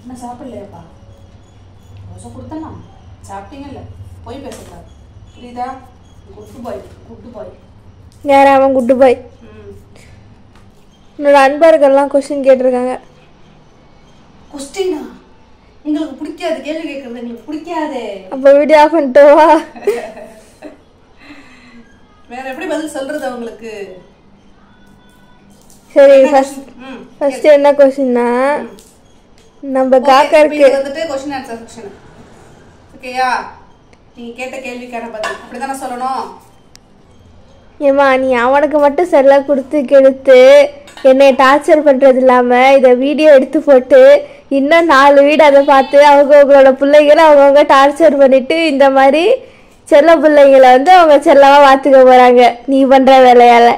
என்ன சாப்பிடலையாப்பா? தோசை கொடுத்தேன்னா சாப்பிட்டீங்கல்ல, போய் பேசக்கூடாது புரியுதா? குட்டு பாய் குட்டு பாய். யார் அவன் குட்டு பாய்? என்னோட அன்பர்கள்லாம் கொஸ்டின் கேட்டிருக்காங்க. கொஸ்டினா? எங்களுக்கு பிடிக்காது கேள்வி கேட்கறது, எங்களுக்கு பிடிக்காது. அப்போ வீடியோ ஆஃப் பண்ணிட்டோவா? வேற எப்படி பதில் சொல்றது அவங்களுக்கு? சரி, ஃபர்ஸ்ட் என்ன கொஸ்டின்னா, நம்ம காக்கருக்கு வந்துட்டு கொஸ்டின் ஆன்சர் செக்ஷன். ஓகேயா? நீங்க கேட்ட கேள்விக்கான பதில் அப்படிதானே சொல்லணும். ஏமா நீ அவனுக்கு மட்டும் செல்ல கொடுத்து கெடுத்து என்னை டார்ச்சர் பண்ணுறது இல்லாமல் இதை வீடியோ எடுத்து போட்டு இன்னும் 4 வீடு அதை பார்த்து அவங்களோட பிள்ளைகளை அவங்கவுங்க டார்ச்சர் பண்ணிட்டு இந்த மாதிரி செல்ல பிள்ளைங்களை வந்து அவங்க செல்லமாக பார்த்துக்க போகிறாங்க நீ பண்ணுற வேலையால்.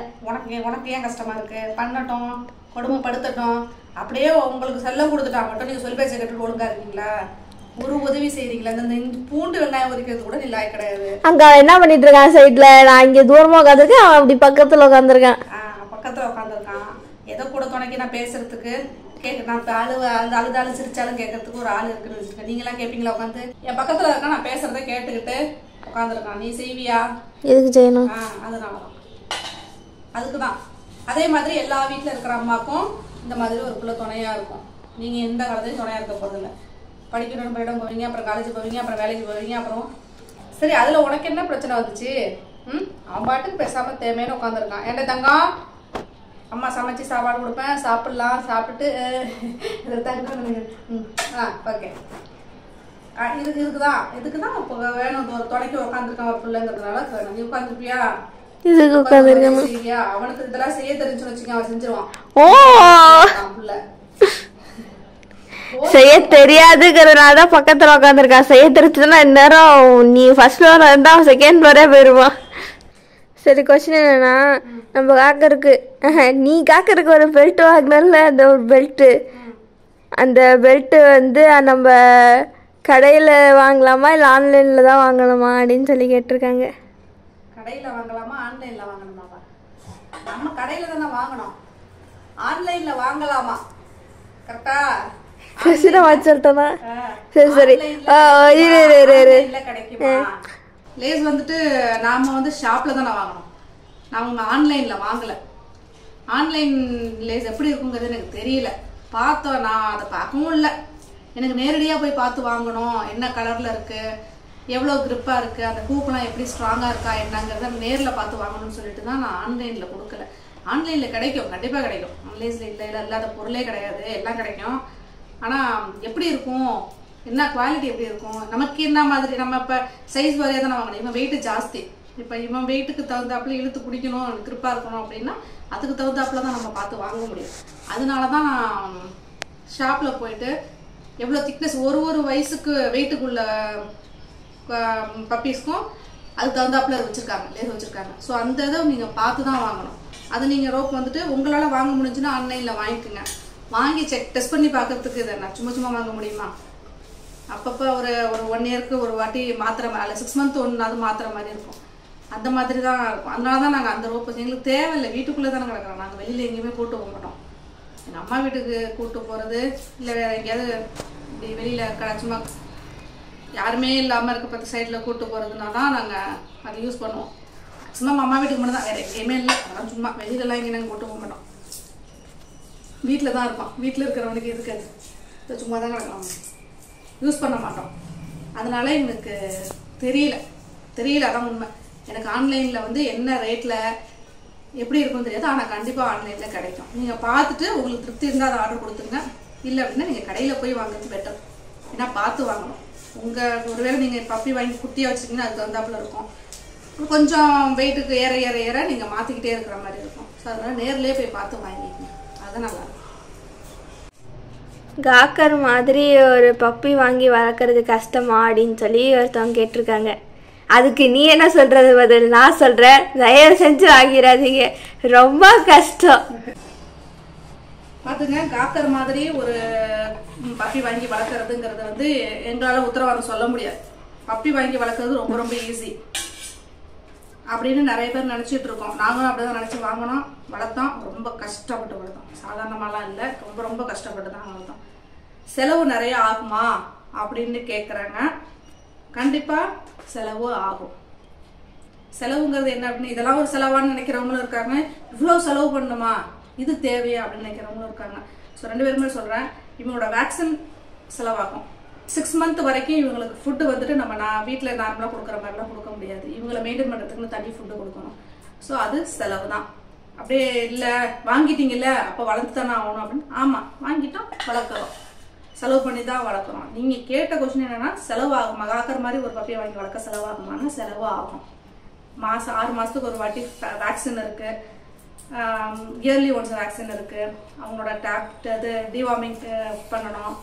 உனக்கு ஏன் கஷ்டமா இருக்கு? பண்ணட்டும், கொடுமைப்படுத்தட்டும். அப்படியே உங்களுக்கு செல்லம் கொடுத்துட்டா மட்டும் நீங்க சொல் பேச்சை கேட்டு ஒழுங்கா இருக்கீங்களா? ஒரு உதவி செய்றீங்களா? இந்த பூண்டு வெங்காயம் உரிக்கிறது கூட நீ லாய் கிடையாது. அங்க என்ன பண்ணிட்டு இருக்கான் சைட்ல? நான் இங்க தூரமா உட்காந்துருக்கேன், அவன் அப்படி பக்கத்துல உட்காந்துருக்கான். பக்கத்துல உட்காந்துருக்கான். ஏதோ கூட துணைக்கு நான் பேசுறதுக்கு நான் அழுதாலும் சிரிச்சாலும் கேட்கறதுக்கு ஒரு ஆள் இருக்குன்னு வச்சுருக்கேன். நீங்களாம் கேட்பீங்களா? உட்காந்து என் பக்கத்துல இருக்கா, நான் பேசுறத கேட்டுக்கிட்டு உட்காந்துருக்கான். நீ செய்வியா? எதுக்கு செய்யணும்? அதனாலதான், அதுக்குதான். அதே மாதிரி எல்லா வீட்டுல இருக்கிற அம்மாக்கும் இந்த மாதிரி ஒரு புள்ள துணையா இருக்கும். நீங்க எந்த காலத்தையும் துணையா இருக்க போறதில்லை. படிக்கணும், போயிடம் போவீங்க, அப்புறம் காலேஜ் போவீங்க, அப்புறம் வேலைக்கு போவீங்க. அப்புறம் சரி, அதுல உனக்கு என்ன பிரச்சனை வந்துச்சு? அவன் பாட்டுக்கு பேசாம தேவையான உட்காந்துருக்கான். ஏன்டா தங்கம், அம்மா சமைச்சு சாப்பாடு கொடுப்பேன், சாப்பிடலாம், சாப்பிட்டு ஓகே இதுக்குதான் இப்போ வேணும். ஒரு துணைக்கு உட்காந்துருக்கான் ஒரு பிள்ளைங்கிறதுனால வேணும். நீ உட்காந்துருப்பியா? அவனுக்கு இதெல்லாம் செய்ய தெரிஞ்சுன்னு வச்சுக்க, அவன் செஞ்சிருவான். செய்ய தெரியாதுங்கிறதுனால தான் பக்கத்துல உட்காந்துருக்கான். செய்ய தெரிஞ்சுன்னா இந்நேரம் நீ ஃபர்ஸ்ட் ஃப்ளோர் இருந்தா செகண்ட் ஃப்ளோரே போயிடுவான். சரி, கொஸ்டின் என்னன்னா, நம்ம காக்கருக்கு நீ காக்கருக்கு ஒரு பெல்ட் வாங்கினல, அந்த ஒரு பெல்ட்டு, அந்த பெல்ட்டு வந்து நம்ம கடையில் வாங்கலாமா இல்லை ஆன்லைனில் தான் வாங்கலாமா அப்படின்னு சொல்லி கேட்டிருக்காங்க. கடையில் வாங்கலாமா ஆன்லைனில் வாங்கணுமாப்பா? நம்ம கடையில் தானே வாங்கணும், ஆன்லைனில் வாங்கலாமா? கரெக்டா? சொல்லிட்டோம்னா சரி சரி கிடைக்குமா? லேஸ் வந்துட்டு நாம வந்து ஷாப்ல தானே வாங்கணும், நாம ஆன்லைன்ல வாங்கல. ஆன்லைன் லேஸ் எப்படி இருக்குங்கிறது எனக்கு தெரியல. பார்த்தோம், நான் அதை பார்க்கவும் இல்லை. எனக்கு நேரடியாக போய் பார்த்து வாங்கணும், என்ன கலர்ல இருக்கு, எவ்வளோ கிரிப்பா இருக்கு, அந்த ஹூக்கெல்லாம் எப்படி ஸ்ட்ராங்கா இருக்கா என்னங்கிறத நேரில் பார்த்து வாங்கணும்னு சொல்லிட்டு தான் நான் ஆன்லைன்ல கொடுக்கல. ஆன்லைன்ல கிடைக்கும், கண்டிப்பாக கிடைக்கும். லேஸ்ல இல்லை இல்லாத பொருளே கிடையாது, எல்லாம் கிடைக்கும். ஆனால் எப்படி இருக்கும், என்ன குவாலிட்டி எப்படி இருக்கும், நமக்கு என்ன மாதிரி, நம்ம இப்போ சைஸ் வரையாக தான் வாங்கணும். இவன் வெயிட்டு ஜாஸ்தி, இப்போ இவன் வெயிட்டுக்கு தகுந்தாப்புல இழுத்து பிடிக்கணும், கிரிப்பாக இருக்கணும் அப்படின்னா அதுக்கு தகுந்தாப்புல தான் நம்ம பார்த்து வாங்க முடியும். அதனால தான் நான் ஷாப்பில் போயிட்டு எவ்வளோ திக்னஸ், ஒரு வயசுக்கு வெயிட்டுக்குள்ள பப்பீஸ்க்கும் அதுக்கு தகுந்தாப்புல வச்சுருக்காங்க, லேஸ் வச்சுருக்காங்க. ஸோ அந்த இதை நீங்கள் பார்த்து தான் வாங்கணும். அதை நீங்கள் ரோப் வந்துட்டு உங்களால் வாங்க முடிஞ்சுன்னா ஆன்லைனில் வாங்கிக்கோங்க. வாங்கி டெஸ்ட் பண்ணி பார்க்கறதுக்கு இதை நான் சும்மா வாங்க முடியுமா? அப்பப்போ ஒரு 1 இயருக்கு ஒரு வாட்டி மாத்திரை மேலே 6 மந்த் ஒன்றாவது மாத்திரை மாதிரி இருக்கும், அந்த மாதிரி தான் இருக்கும். அதனால தான் நாங்கள் அந்த ரோப்பு எங்களுக்கு தேவையில்லை, வீட்டுக்குள்ளே தானே கிடக்குறோம். நாங்கள் வெளியில் எங்கேயுமே கூட்டு போக மாட்டோம். எங்கள் அம்மா வீட்டுக்கு கூப்பிட்டு போகிறது இல்லை வேறு எங்கேயாவது இப்படி வெளியில் சும்மா யாருமே இல்லாமல் இருக்க 10 சைடில் கூப்பிட்டு போகிறதுனா தான் நாங்கள் அதை யூஸ் பண்ணுவோம். மேக்ஸிமம் அம்மா வீட்டுக்கு மட்டும் தான், வேறு எங்கேயுமே இல்லை. அதெல்லாம் சும்மா வெளியிலலாம் எங்கேயும் நாங்கள் கூப்பிட்டு போக மாட்டோம், வீட்டில் தான் இருப்பான். வீட்டில் இருக்கிறவனுக்கு இருக்காது, சும்மா தான் கிடக்கலாம், யூஸ் பண்ண மாட்டோம். அதனால எனக்கு தெரியல அதான் உண்மை. எனக்கு ஆன்லைனில் வந்து என்ன ரேட்டில் எப்படி இருக்குன்னு தெரியாது, ஆனால் கண்டிப்பாக ஆன்லைனில் கிடைக்கும். நீங்கள் பார்த்துட்டு உங்களுக்கு திருப்தி இருந்தால் அதை ஆர்டர் கொடுத்துருங்க. இல்லை அப்படின்னா நீங்கள் கடையில் போய் வாங்குறது பெட்டர். ஏன்னா பார்த்து வாங்கணும். ஒருவேளை நீங்கள் பப்பி வாங்கி குட்டியாக வச்சுருக்கீங்கன்னா அது தகுந்தாப்புல இருக்கும். கொஞ்சம் வெயிட்டுக்கு ஏற நீங்கள் மாற்றிக்கிட்டே இருக்கிற மாதிரி இருக்கும். ஸோ அதனால் நேர்லேயே போய் பார்த்து வாங்கிக்கணும், அதுதான் நல்லாயிருக்கும். காக்கர் மாதிரி ஒரு பப்பி வாங்கி வளர்க்குறது கஷ்டமா அப்படின்னு சொல்லி ஒருத்தவங்க கேட்டிருக்காங்க. அதுக்கு நீ என்ன சொல்றது பதில்? நான் சொல்றேன், தயவு செஞ்சு வாங்கிடாதீங்க, ரொம்ப கஷ்டம். பார்த்துங்க, காக்கர் மாதிரி ஒரு பப்பி வாங்கி வளர்க்குறதுங்கிறது வந்து எங்களால் உத்தரவாதம் சொல்ல முடியாது. பப்பி வாங்கி வளர்க்குறது ரொம்ப ஈஸி அப்படின்னு நிறைய பேர் நினச்சிட்டு இருக்கோம். நாங்களும் அப்படிதான் நினச்சி வாங்கினோம், வளர்த்தோம். ரொம்ப கஷ்டப்பட்டு வளர்த்தோம், சாதாரணமாலாம் இல்லை, ரொம்ப கஷ்டப்பட்டு தான் வளர்த்தோம். செலவு நிறைய ஆகுமா அப்படின்னு கேட்குறாங்க. கண்டிப்பாக செலவு ஆகும். செலவுங்கிறது என்ன அப்படின்னு இதெல்லாம் ஒரு செலவான்னு நினைக்கிறவங்களும் இருக்காங்க. இவ்வளோ செலவு பண்ணணுமா, இது தேவையா அப்படின்னு நினைக்கிறவங்களும் இருக்காங்க. ஸோ 2 பேருமே சொல்கிறேன், இவங்களோட வேக்சின் செலவாகும். 6 மந்த் வரைக்கும் இவங்களுக்கு ஃபுட்டு வந்துட்டு நான் வீட்டில் நார்மலாக கொடுக்குற மாதிரிலாம் கொடுக்க முடியாது. இவங்களை மெயின்டைன் பண்ணுறதுக்குன்னு தனி ஃபுட்டு கொடுக்கணும். ஸோ அது செலவு தான். அப்படியே இல்லை வாங்கிட்டீங்கல்ல அப்போ வளர்த்து தானே ஆகணும் அப்படின்னு. ஆமாம், வாங்கிட்டோம், வளர்க்குறோம், செலவு பண்ணி தான் வளர்க்குறோம். நீங்கள் கேட்ட கொஸ்டின் என்னன்னா செலவாகுமா, காக்கிற மாதிரி ஒரு பப்பியை வாங்கி வளர்க்க செலவாகுமானா செலவு ஆகும். 6 மாதத்துக்கு ஒரு வாட்டி வேக்சின் இருக்குது, இயர்லி ஒன்ஸ் வேக்சின் இருக்குது. அவங்களோட இது டிவார்மிங் பண்ணணும்.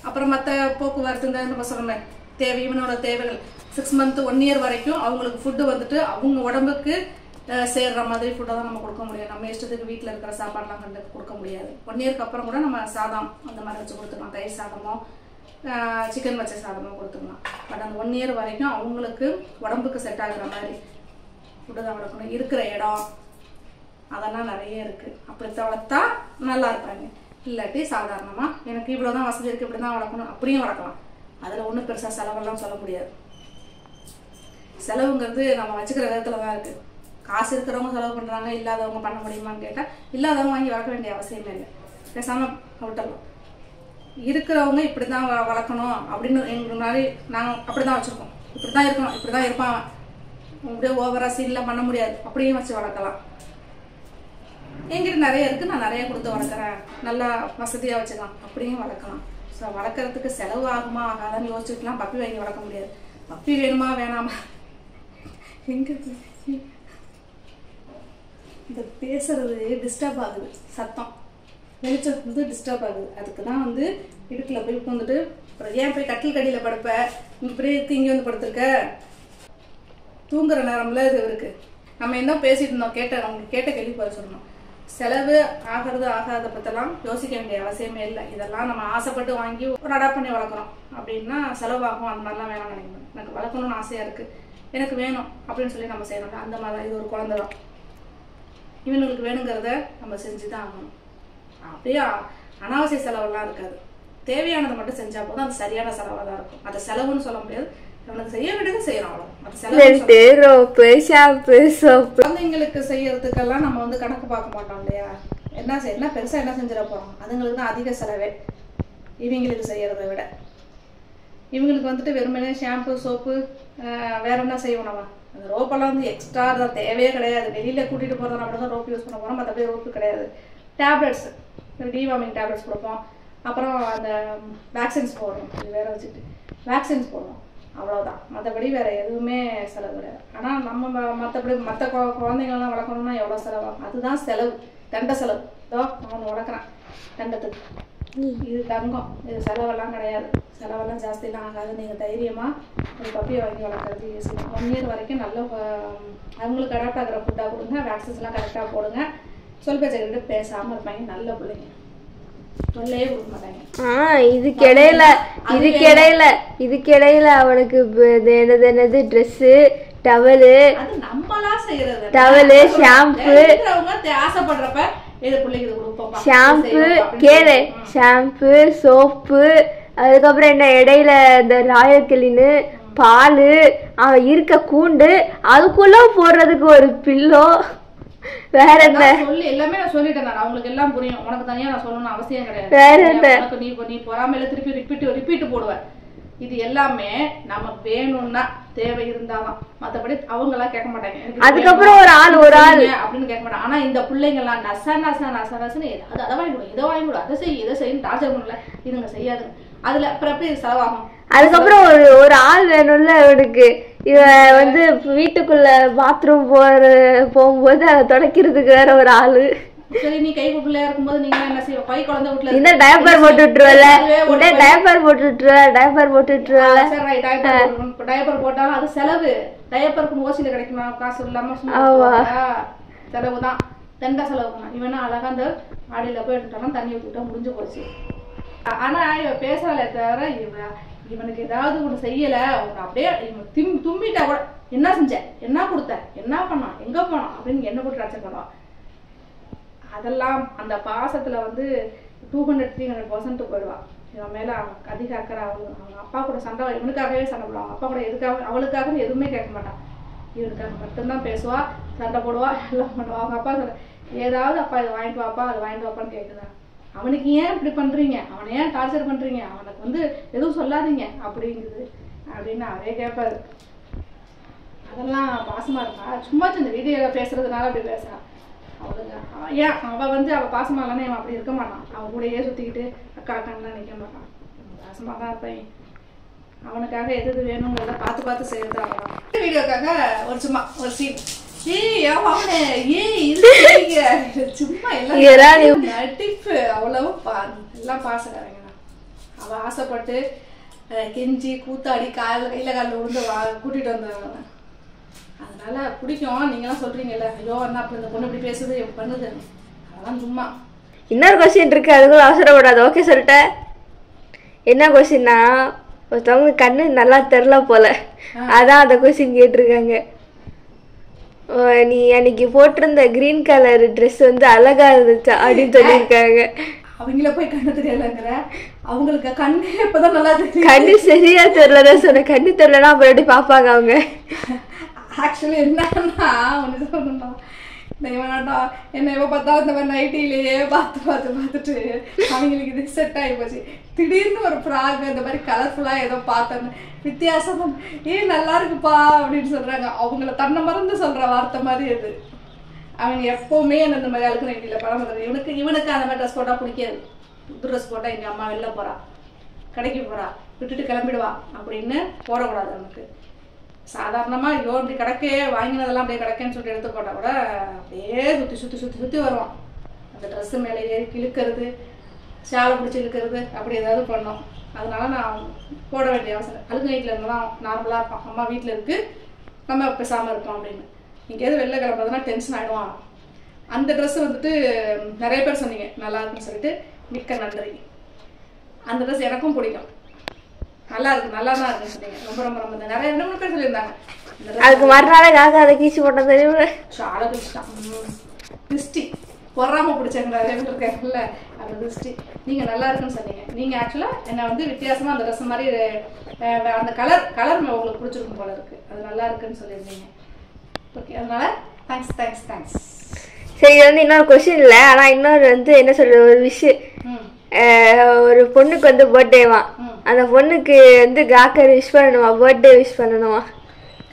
அப்புறம் மற்ற போக்குவரத்து நம்ம சொல்கிறோமே இவனோட தேவைகள் 6 மந்த் 1 இயர் வரைக்கும் அவங்களுக்கு ஃபுட்டு வந்துட்டு அவங்க உடம்புக்கு சேர்ற மாதிரி ஃபுட்டை தான் நம்ம கொடுக்க முடியும். நம்ம இஷ்டத்துக்கு வீட்டில் இருக்கிற சாப்பாடுலாம் கொடுக்க முடியாது. 1 இயருக்கு அப்புறம் கூட நம்ம சாதம் அந்த மாதிரி வச்சு கொடுத்துக்கலாம். தயிர் சாதமோ சிக்கன் வச்ச சாதமோ கொடுத்துக்கலாம். பட் அந்த 1 இயர் வரைக்கும் அவங்களுக்கு உடம்புக்கு செட் ஆகுற மாதிரி ஃபுட்டு தான் வளர்க்கணும். இருக்கிற இடம் அதெல்லாம் நிறைய இருக்குது. அப்படி வளர்த்தா நல்லா இருப்பாங்க. இல்லாட்டி சாதாரணமாக எனக்கு இவ்வளோ தான் வசதி இருக்குது, இப்படி தான் வளர்க்கணும் அப்படியும் வளர்க்கலாம். அதில் ஒன்றும் பெருசாக செலவெல்லாம் சொல்ல முடியாது. செலவுங்கிறது நம்ம வச்சுக்கிற விதத்தில் தான் இருக்குது. காசு இருக்கிறவங்க செலவு பண்ணுறாங்க, இல்லாதவங்க பண்ண முடியுமான்னு கேட்டால் இல்லாதவங்க வாங்கி வளர்க்க வேண்டிய அவசியமே இல்லை. பேசாமல் விட்டுடலாம். இருக்கிறவங்க இப்படி தான் வளர்க்கணும் அப்படின்னு எங்களுக்கு முன்னாடி நாங்கள் அப்படி தான் வச்சுருக்கோம். இப்படி தான் இருக்கணும், இப்படி தான் இருப்பான், அப்படியே ஓவராக சீன்லாம் பண்ண முடியாது, அப்படியும் வச்சு வளர்க்கலாம். என்கிட்ட நிறைய இருக்குது, நான் நிறைய கொடுத்து வளர்க்குறேன், நல்லா வசதியாக வச்சுக்கலாம், அப்படியும் வளர்க்கலாம். ஸோ வளர்க்குறதுக்கு செலவு ஆகுமா ஆகாதான்னு யோசிச்சுக்கலாம். பப்பி வாங்கி வளர்க்க முடியாது. பப்பி வேணுமா வேணாமா எங்கே இந்த பேசுறது டிஸ்டர்ப் ஆகுது, சத்தம் வெளிச்சம் வந்து டிஸ்டர்ப் ஆகுது. அதுக்கு தான் வந்து இடுக்கில் போய் உட்காந்துட்டு ஏன் போய் கட்டில் கடியில் படுப்ப, இப்படியே இங்கே வந்து படுத்துருக்க, தூங்குற நேரம்ல இது இருக்குது. நம்ம என்ன பேசிட்டு இருந்தோம், அவங்களுக்கு கேட்ட கேள்வி பதில் சொல்லணும். செலவு ஆகிறது ஆகாத பற்றெல்லாம் யோசிக்க வேண்டிய அவசியமே இல்லை. இதெல்லாம் நம்ம ஆசைப்பட்டு வாங்கி ஒரு அடாப்ட் பண்ணி வளர்க்குறோம் அப்படின்னா செலவாகும். அந்த மாதிரிலாம் வேணாம் நினைக்கணும். எனக்கு வளர்க்கணும்னு ஆசையாக இருக்குது, எனக்கு வேணும் அப்படின்னு சொல்லி நம்ம செய்யணும். அந்த மாதிரி தான் இது ஒரு குழந்தை தான், இவனுங்களுக்கு வேணுங்கிறத நம்ம செஞ்சு தான் ஆகணும். அப்படியே அனாவசிய செலவெல்லாம் இருக்காது. தேவையானதை மட்டும் செஞ்சால் போதும். அது சரியான செலவாக தான் இருக்கும். அதை செலவுன்னு சொல்ல முடியாது. அவனுக்கு செய்ய வேண்டியது செய்யணும், அவ்வளோ. குழந்தைங்களுக்கு செய்யறதுக்கெல்லாம் நம்ம வந்து கணக்கு பார்க்க மாட்டோம் இல்லையா. என்ன பெருசாக என்ன செஞ்சிட போகிறோம், அதுங்களுக்கு தான் அதிக செலவே இவங்களுக்கு செய்யறதை விட. இவங்களுக்கு வந்துட்டு வெறுமனே ஷாம்பு சோப்பு வேற என்ன செய்வோம் நம்ம. அந்த ரோப்பெல்லாம் வந்து எக்ஸ்ட்ரா தான், தேவையே கிடையாது. வெளியில் கூட்டிகிட்டு போகிறதா மட்டும் தான் ரோப்பு யூஸ் பண்ண போகிறோம், மற்றபடி ரோப்பு கிடையாது. டேப்லெட்ஸ், டிவார்மிங் டேப்லெட்ஸ் கொடுப்போம். அப்புறம் அந்த வேக்சின்ஸ் போடுறோம், இது வேற வச்சுட்டு வேக்சின்ஸ் போடுறோம், அவ்வளோதான். மற்றபடி வேறு எதுவுமே செலவு கிடையாது. ஆனால் நம்ம மற்றபடி மற்ற குழந்தைங்கள்லாம் வளர்க்கணும்னா எவ்வளோ செலவாகும், அதுதான் செலவு. தண்டை செலவு. இதோ நான் வளர்க்குறேன் தண்டத்துக்கு, இது தங்கம், இது செலவெல்லாம் கிடையாது. செலவெல்லாம் ஜாஸ்தியெல்லாம் ஆகாது. நீங்கள் தைரியமாக ஒரு பப்பியை வாங்கி வளர்க்குறது ஈஸி தான். 1 இயர் வரைக்கும் நல்ல அவங்களுக்கு அடாப்ட் ஆகிற ஃபுட்டாக கொடுங்க, வேக்சின்ஸ்லாம் கரெக்டாக போடுங்க. சொல் பேச்சை கேட்டு பேசாமல் இருப்பாங்க, நல்ல பிள்ளைங்க, தொல்லையே கொடுக்க மாட்டாங்க. இதுக்கிடையில அவனுக்கு என்னது ட்ரெஸ்ஸு, டவலு, அது நம்மளா செய்யறது. டவலு, ஷாம்பு, ஆசைப்படுறப்ப இது பிள்ளைக்கு இது கொடுப்போம். ஷாம்பு, சோப்பு, அதுக்கப்புறம் என்ன இடையில இந்த ராயல் கிளீனு, பால், அவன் இருக்க கூண்டு, அதுக்குள்ள போடுறதுக்கு ஒரு பில்லோ, வேற என்ன சொல்லி எல்லாமே நான் சொல்லிட்டேன். நான் அவங்களுக்கு எல்லாம் புரியும். உனக்கு தனியா நான் சொல்லணும்னு அவசியம் கிடையாது. வேற என்ன நீ பொறாமையில திருப்பி ரிப்பீட் போடுவேன். இது எல்லாமே நம்ம வேணும்னா தேவை இருந்தாலும், மற்றபடி அவங்க எல்லாம் கேட்க மாட்டாங்க. அதுக்கப்புறம் ஒரு ஆள் அப்படின்னு கேட்க மாட்டாங்க. ஆனா இந்த பிள்ளைங்க எல்லாம் நசன்னு அதை வாங்கி கொடு, இதை வாங்கி கொடு, இதை செய்யும் டார்ச்சர் பண்ணல, இதுங்க செய்யாது. அதுல அப்புறம் எப்படி செலவாகும். அதுக்கப்புறம் ஒரு ஆள் வேணும்ல அவனுக்கு. இவன் வந்து வீட்டுக்குள்ள பாத்ரூம் போகும்போது அதை தொடக்கிறதுக்கு வேற ஒரு ஆளு. சரி, நீ கை பிள்ளையா இருக்கும்போது நீங்க என்ன செய்வோம், கை குழந்தை வீட்டுல இந்த டைப்பர் போட்டு விட்டுருவல, டைப்பர் போட்டுட்டுருவல. டைப்பர் போட்டாலும் அது செலவு. டைப்பருக்கு ஓசியில கிடைக்குமா, காசு இல்லாம செலவு தான், தண்டா செலவு தான். இவனா அழகா அந்த ஆடியில போய் எடுத்துட்டாலும் தண்ணி ஊற்றிட்டா முடிஞ்சு போச்சு. ஆனா இவன் பேசல தவிர இவனுக்கு ஏதாவது ஒண்ணு செய்யல, அப்படியே தும்பிட்டா கூட என்ன செஞ்ச, என்ன கொடுத்த, என்ன பண்ணான், எங்க போனான் அப்படின்னு என்ன போட்டு டார்ச்சர் பண்ணுவான். அதெல்லாம் அந்த பாசத்துல வந்து 200-300% போயிடுவா. இவன் மேலே அதிக அக்கறை. அவங்க அப்பா கூட சண்டை, இவனுக்காகவே சண்டை போடுவாங்க. அப்பா கூட எதுக்காக அவளுக்காக எதுவுமே கேட்க மாட்டான். இவனுக்காக மட்டும்தான் பேசுவா, சண்டை போடுவா, எல்லாம் பண்ணுவா. அவங்க அப்பா சொல்ல ஏதாவது அப்பா இதை வாங்கிட்டு வாப்பா அதை வாங்கிட்டு வாப்பான்னு கேட்குதான். அவனுக்கு ஏன் இப்படி பண்ணுறீங்க, அவனை ஏன் டார்ச்சர் பண்ணுறீங்க, அவனுக்கு எதுவும் சொல்லாதீங்க அப்படிங்குது அப்படின்னு அவரே கேட்பாரு. அதெல்லாம் பாசமாக இருக்கா, சும்மா இந்த வீடியோவில் பேசுறதுனால அப்படி பேசுறா. அவளுங்க ஏன் அவள் பாசமாக இல்லைன்னா அவன் அப்படி இருக்க மாட்டான். அவன் கூடயே சுற்றிக்கிட்டு அக்கா அக்கான்லாம் நிற்க மாட்டான். பாசமாக தான் இருப்பேன். அவனுக்காக எது வேணுங்கிறத பார்த்து பார்த்து செய்யறதா. அவன் வீடியோக்காக சும்மா ஒரு சீன் சும்மா எல்லாம் நடிப்பு, அவ்வளவு எல்லாம் பாசக்காரங்க. அவ ஆசைப்பட்டு கெஞ்சி கூத்தாடி கையில காலில் விழுந்து கூட்டிட்டு வந்தவங்க. அதனால பிடிக்கும். நீங்களாம் சொல்றீங்கல்ல, ஐயோ என்ன அப்படி இந்த பொண்ணு இப்படி பேசுது எப்படி பண்ணுது, அதெல்லாம் சும்மா. இன்னொரு கொஸ்டின் இருக்கு, அதுக்குள்ள அவசரப்படாது. ஓகே சொல்லிட்டேன். என்ன கொஸ்டின்னா, ஒருத்தவங்களுக்கு கண்ணு நல்லா தெரில போல, அதான் அந்த கொஸ்டின் கேட்டிருக்காங்க. நீ அன்னைக்கு போட்டிருந்த கிரீன் கலர் ட்ரெஸ் அழகா இருந்துச்சா அப்படின்னு சொல்லியிருக்காங்க. அவங்கள போய் கண்ணு தெரியலங்கிற, அவங்களுக்கு கண்ணு இப்பதான் நல்லா தெரியும். கண்ணு சரியா தெரியலதான் சொன்ன. கண்ணு தெரியலன்னா அப்புறம் எப்படி பாப்பாங்க அவங்க? ஆக்சுவலி என்னன்னா ஒன்று சொல்லணும், இவனாட்டா என்ன எப்போ பார்த்தாலும் இந்த மாதிரி நைட்டிலேயே பார்த்துட்டு அவங்களுக்கு இது செட் ஆகி போச்சு. திடீர்னு ஒரு ஃப்ராக் இந்த மாதிரி கலர்ஃபுல்லாக ஏதோ பார்த்தேன்னு வித்தியாசமா நல்லா இருக்குப்பா அப்படின்னு சொல்கிறாங்க. அவங்கள தன்னை மறந்து சொல்கிற வார்த்தை மாதிரி அது. அவங்க எப்போவுமே அந்த மாதிரி அழுக்கு நைட்டியில் படம் பண்ணுறது. இவனுக்கு அந்த மாதிரி ட்ரெஸ் போட்டால் பிடிக்காது. புது ட்ரெஸ் போட்டால் எங்கள் அம்மா வெளில போகிறா, கடைக்கு போகிறா, விட்டுட்டு கிளம்பிடுவா அப்படின்னு போடக்கூடாது. அவனுக்கு சாதாரணமாக ஐயோ இப்படி கிடக்கே வாங்கினதெல்லாம் அப்படியே கிடக்கேன்னு சொல்லிட்டு எடுத்து போட்டால் கூட அப்படியே சுற்றி வருவான். அந்த ட்ரெஸ்ஸு மேலே ஏறி இழுக்கிறது, சேலை பிடிச்சி இழுக்கிறது, அப்படி ஏதாவது பண்ணோம். அதனால நான் போட வேண்டிய அவசரம். அழுகு நைட்டில் இருந்தாலும் நார்மலாக இருப்பான். அம்மா வீட்டில் இருக்குது, நம்ம பேசாமல் இருப்போம் அப்படின்னு. எங்கேயாவது வெளில கிளம்புறதுனா டென்ஷன் ஆகிடுவான். அந்த ட்ரெஸ்ஸு நிறைய பேர் சொன்னீங்க நல்லா இருக்குன்னு சொல்லிட்டு, மிக்க நன்றி. அந்த ட்ரெஸ் எனக்கும் பிடிக்கும், நல்லா இருக்கு, நல்லா தான் இருக்குன்னு சொன்னீங்க. ரொம்ப ரொம்ப ரொம்ப நிறைய 2-3 பேர் சொல்லியிருந்தாங்க. அதுக்கு மறுநாள் அதை கீச்சு போட்டோம் தெரியுமா? சாலை கிருஷ்ணா கிறிஸ்டி பொறாம பிடிச்சாங்க நிறைய பேர் இருக்காங்கல்ல, அந்த கிறிஸ்டி. நீங்கள் நல்லா இருக்குன்னு சொன்னீங்க. நீங்கள் ஆக்சுவலாக என்னை வித்தியாசமாக அந்த ட்ரெஸ் மாதிரி அந்த கலர் உங்களுக்கு பிடிச்சிருக்கும் போல இருக்கு, அது நல்லா இருக்குன்னு சொல்லியிருந்தீங்க. ஓகே, அதனால தேங்க்ஸ். சரி, இது இன்னொரு கொஸ்டின் இல்லை, ஆனால் இன்னொரு என்ன சொல்றது, ஒரு விஷயம். ஒரு பொண்ணுக்கு பர்த்டேவா, அந்த பொண்ணுக்கு காக்கர் விஷ் பண்ணணுமா, பர்த்டே விஷ் பண்ணணுமா?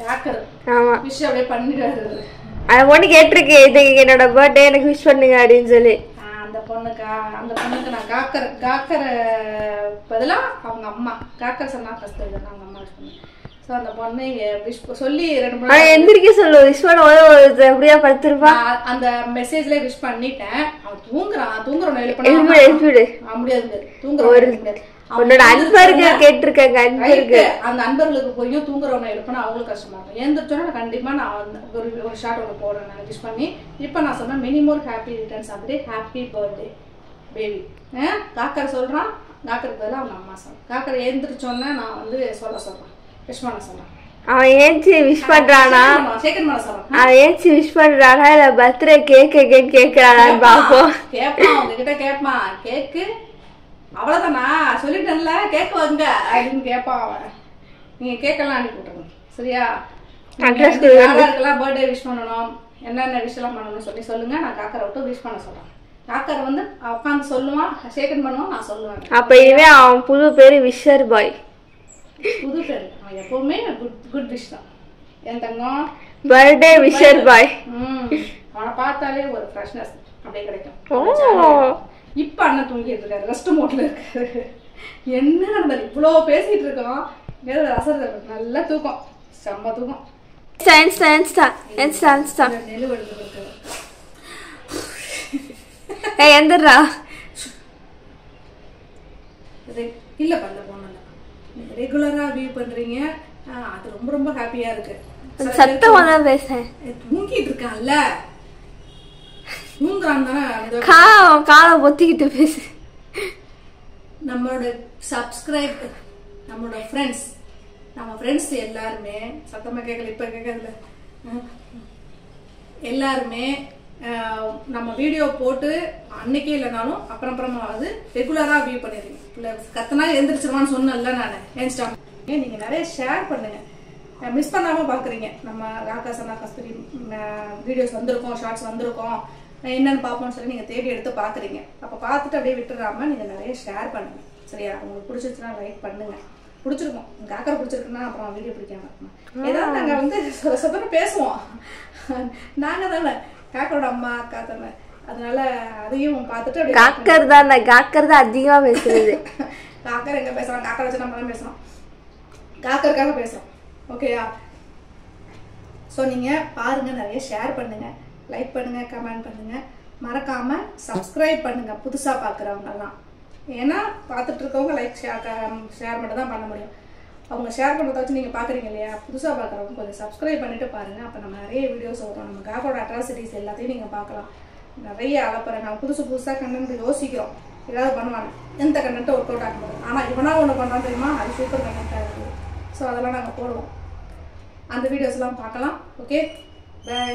காக்கர் ஆமா விஷ் அப்படியே பண்ணிடுறாரு. அந்த பொண்ணு கேட்டிருக்கு, இது என்னோட பர்த்டே எனக்கு விஷ் பண்ணுங்க அப்படின்னு சொல்லி. அந்த பொண்ணுக்கு நான் காக்கரை பதிலாக அவங்க அம்மா காக்கர் சொன்னா ஃபர்ஸ்ட் அவங்க அம்மா விஷ் பண்ணேன். ஸோ அந்த பொண்ணு விஷ் சொல்லி 2-3 எந்திரிக்க சொல்லு, விஷ் பண்ண எப்படியா படுத்திருப்பா. அந்த மெசேஜ்ல விஷ் பண்ணிட்டேன். அவன் தூங்குறான் எழுப்பிடு முடியாது, தூங்குறான். உன்னோட அன்பர்கள் கேட்டிருக்காங்க, அன்பர்கள். அந்த அன்பர்களுக்கு போய் தூங்குறவனை எழுப்பினா அவங்களுக்கு கஷ்டமா இருக்கும். எழுந்திரிச்சோன்னா கண்டிப்பா நான் ஒரு ஷார்ட் ஒன்று போடுறேன் நான் விஷ் பண்ணி. இப்போ நான் சொன்னேன் many more happy returns of the day, happy birthday baby. காக்கர் சொல்றான், காக்கருக்கு பதிலாக அவங்க அம்மா சொல்றேன். காக்கரை எழுந்திரிச்சோன்னே நான் சொல்றேன், விஷ் பண்ண சொல்றேன். அவன் ஏஞ்சி விஷ் பண்றானா, அவன் ஏஞ்சி விஷ் பண்றானா இல்ல பர்த்டே கேக்குன்னு கேக்குறானான்னு பாப்போம். கேட்பான், உங்ககிட்ட கேட்பான். கேக்கு அவ்வளவுதானா சொல்லிட்டேன்ல, கேட்க வாங்க அப்படின்னு கேட்பான் அவன். நீங்க கேட்கலாம் அனுப்பி விட்டுருங்க சரியா? யாருக்கெல்லாம் பர்த்டே விஷ் பண்ணணும், என்னென்ன விஷ் எல்லாம் பண்ணணும்னு சொல்லுங்க. நான் காக்கரை விட்டு விஷ் பண்ண சொல்றேன். காக்கரை உட்காந்து சொல்லுவான், ஷேக்கன் பண்ணுவான், நான் சொல்லுவேன். அப்ப இதுவே அவன் புது பேரு விஷர் பாய். புது பேரு அவன் எப்பவுமே குட் விஷ் தான் என் தங்கம். பர்த்டே விஷர் பாய். அவனை பார்த்தாலே ஒரு ஃப்ரெஷ்னஸ் அப்படியே கிடைக்கும். இப்ப அண்ணன் தூங்கிட்டு இருக்காரு, ரெஸ்ட் மோட்ல இருக்காரு. என்ன நடந்தது, இவ்வளோ பேசிட்டு இருக்கோம், நல்ல தூக்கம், செம்ம தூக்கம். நெல் எடுத்து எந்திரா இல்ல பண்ண போன ரெகுலரா வியூ பண்றீங்க, அது ரொம்ப ரொம்ப ஹாப்பியா இருக்கு. சத்தமா தான் பேசுறேன். தூங்கிட்டு இருக்கான்ல, காலை பொத்திக்கிட்டு பேசு. நம்மளோட சப்ஸ்கிரைப், நம்மளோட ஃப்ரெண்ட்ஸ், நம்ம ஃப்ரெண்ட்ஸ் எல்லாருமே சத்தமா கேட்கல, இப்ப கேட்கல, எல்லாருமே நம்ம வீடியோ போட்டு அன்னைக்கே இல்லைனாலும் அப்புறமாவது ரெகுலராக வியூ பண்ணிடுங்க. இல்லை கத்தனா எழுந்திரிச்சிருவான்னு சொன்னேன்ல நான் ஏன்ஸ்டாம். நீங்கள் நிறைய ஷேர் பண்ணுங்க, மிஸ் பண்ணாமல் பார்க்குறீங்க. நம்ம ராகா சனா கஸ்தூரி வீடியோஸ் வந்திருக்கோம், ஷார்ட்ஸ் வந்திருக்கோம், என்னென்னு பார்ப்போம்னு சொல்லி நீங்கள் தேடி எடுத்து பார்க்குறீங்க. அப்போ பார்த்துட்டு அப்படியே விட்டுறாம நீங்கள் நிறைய ஷேர் பண்ணுங்க. சரியா? உங்களுக்கு பிடிச்சிருச்சுன்னா லைக் பண்ணுங்க. பிடிச்சிருக்கோம் காக்கரை பிடிச்சிருக்குன்னா அப்புறம் வீடியோ பிடிக்காம ஏதாவது நாங்கள் வந்து சொத்தனை பேசுவோம். நாங்கள் தானே காக்கரோட அம்மா அக்கா தானே, அதனால அதையும் பார்த்துட்டு அப்படியே காக்கர் தான் காக்கர் தான் அதிகமாக பேசுறது. காக்கர் எங்கே பேசுகிறோம், காக்கரை வச்சு நம்ம தான் பேசுகிறோம், காக்கருக்காக பேசுகிறோம். ஓகேயா? ஸோ நீங்கள் பாருங்கள், நிறைய ஷேர் பண்ணுங்கள், லைக் பண்ணுங்கள், கமெண்ட் பண்ணுங்கள், மறக்காமல் சப்ஸ்கிரைப் பண்ணுங்கள் புதுசாக பார்க்குறவங்கெல்லாம். ஏன்னா பார்த்துட்டு இருக்கவங்க லைக் ஷேர் மட்டும் தான் பண்ண முடியும். அவங்க ஷேர் பண்ணுறத வச்சு நீங்கள் பார்க்குறீங்க இல்லையா? புதுசாக பார்க்குறவங்க கொஞ்சம் சப்ஸ்கிரைப் பண்ணிவிட்டு பாருங்கள். அப்போ நம்ம நிறைய வீடியோஸ் வரும், நம்ம காக்கோட அட்ராசிட்டிஸ் எல்லாத்தையும் நீங்கள் பார்க்கலாம். நிறைய அலப்பறை நம்ம புதுசாக கண்டென்ட் யோசிக்கிறோம், ஏதாவது பண்ணுவாங்க, எந்த கண்டென்ட்டை ஒர்க் அவுட் ஆகும். ஆனால் இவனா ஒன்று பண்ணால் தெரியுமா, அது சூப்பர் கண்டென்ட்டாக இருக்குது. ஸோ அதெல்லாம் நாங்கள் போடுவோம், அந்த வீடியோஸ்லாம் பார்க்கலாம். Okay, by.